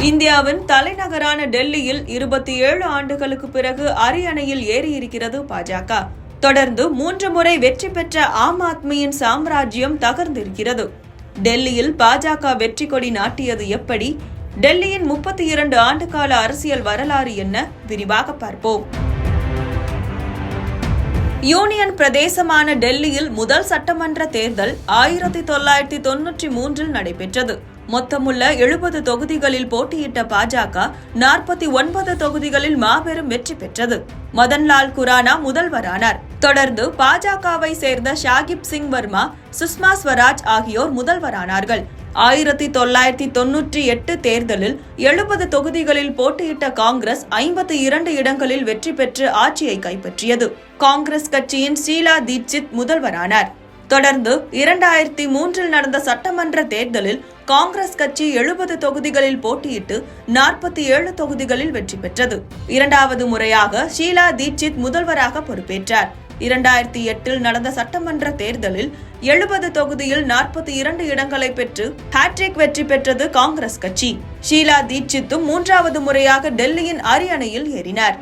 இந்தியாவின் தலைநகரான டெல்லியில் 27 ஆண்டுகளுக்கு பிறகு அரியணையில் ஏறியிருக்கிறது பாஜக. தொடர்ந்து 3 முறை வெற்றி பெற்ற ஆம் ஆத்மியின் சாம்ராஜ்யம் தகர்ந்திருக்கிறது. டெல்லியில் பாஜக வெற்றி கொடி நாட்டியது எப்படி? டெல்லியின் 32 ஆண்டுகால அரசியல் வரலாறு என்ன? விரிவாக பார்ப்போம். யூனியன் பிரதேசமான டெல்லியில் முதல் சட்டமன்ற தேர்தல் 1993 நடைபெற்றது. மொத்தமுள்ள 70 தொகுதிகளில் போட்டியிட்ட பாஜக 49 தொகுதிகளில் மாபெரும் வெற்றி பெற்றது. மதன்லால் குரானா முதல்வரானார். தொடர்ந்து பாஜகவை சேர்ந்த ஷாகிப் சிங் வர்மா, சுஷ்மா ஸ்வராஜ் ஆகியோர் முதல்வரானார்கள். 1998 தேர்தலில் 70 தொகுதிகளில் போட்டியிட்ட காங்கிரஸ் 52 இடங்களில் வெற்றி பெற்று ஆட்சியை கைப்பற்றியது. காங்கிரஸ் கட்சியின் ஷீலா தீட்சித் முதல்வரானார். தொடர்ந்து 2003 நடந்த சட்டமன்ற தேர்தலில் காங்கிரஸ் கட்சி 70 தொகுதிகளில் போட்டியிட்டு 47 தொகுதிகளில் வெற்றி பெற்றது. இரண்டாவது முறையாக ஷீலா தீட்சித் முதல்வராக பொறுப்பேற்றார். 2008 நடந்த சட்டமன்ற தேர்தலில் 70 தொகுதியில் 42 இடங்களை பெற்று ஹாட்ரிக் வெற்றி பெற்றது காங்கிரஸ் கட்சி. ஷீலா தீட்சித்தும் 3வது முறையாக டெல்லியின் அரியணையில் ஏறினார்.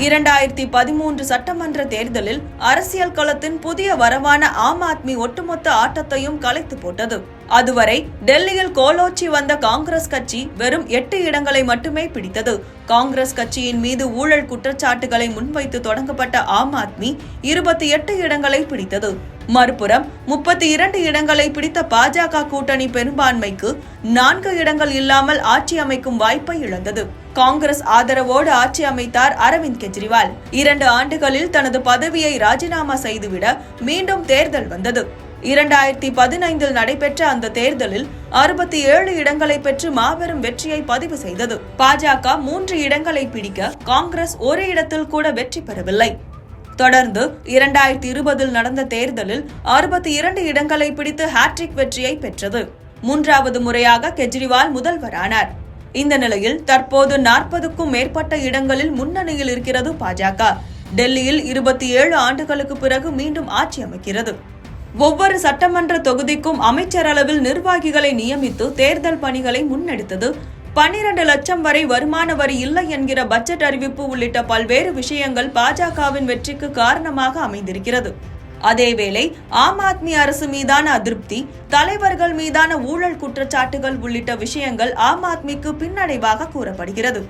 2013 சட்டமன்ற தேர்தலில் அரசியல் களத்தின் புதிய வரவான ஆம் ஆத்மி ஒட்டுமொத்த ஆட்டத்தையும் கலைத்து போட்டது. அதுவரை டெல்லியில் கோலோச்சி வந்த காங்கிரஸ் கட்சி வெறும் 8 இடங்களை மட்டுமே பிடித்தது. காங்கிரஸ் கட்சியின் மீது ஊழல் குற்றச்சாட்டுகளை முன்வைத்து தொடங்கப்பட்ட ஆம் ஆத்மி 28 இடங்களை பிடித்தது. மறுபுறம் 32 இடங்களை பிடித்த பாஜக கூட்டணி பெரும்பான்மைக்கு 4 இடங்கள் இல்லாமல் ஆட்சி அமைக்கும் வாய்ப்பை இழந்தது. காங்கிரஸ் ஆதரவோடு ஆட்சி அமைத்தார் அரவிந்த் கெஜ்ரிவால். 2 ஆண்டுகளில் தனது பதவியை ராஜினாமா செய்துவிட மீண்டும் தேர்தல் வந்தது. 2015 நடைபெற்ற அந்த தேர்தலில் 67 இடங்களை பெற்று மாபெரும் வெற்றியை பதிவு செய்தது. பாஜக 3 இடங்களை பிடிக்க காங்கிரஸ் ஒரு இடத்தில் கூட வெற்றி பெறவில்லை. தொடர்ந்து 2020 நடந்த தேர்தலில் 62 இடங்களை பிடித்து ஹாட்ரிக் வெற்றியை பெற்றது. 3வது முறையாக கெஜ்ரிவால் முதல்வரானார். இந்த நிலையில் தற்போது 40க்கும் மேற்பட்ட இடங்களில் முன்னணியில் இருக்கிறது பாஜக. டெல்லியில் 27 ஆண்டுகளுக்கு பிறகு மீண்டும் ஆட்சி அமைக்கிறது. ஒவ்வொரு சட்டமன்ற தொகுதிக்கும் அமைச்சர் அளவில் நிர்வாகிகளை நியமித்து தேர்தல் பணிகளை முன்னெடுத்தது. 12 லட்சம் வரை வருமான வரி இல்லை என்கிற பட்ஜெட் அறிவிப்பு உள்ளிட்ட பல்வேறு விஷயங்கள் பாஜகவின் வெற்றிக்கு காரணமாக அமைந்திருக்கிறது. அதேவேளை ஆம் ஆத்மி அரசு மீதான அதிருப்தி, தலைவர்கள் மீதான ஊழல் குற்றச்சாட்டுகள் உள்ளிட்ட விஷயங்கள் ஆம் ஆத்மிக்கு பின்னடைவாக கூறப்படுகிறது.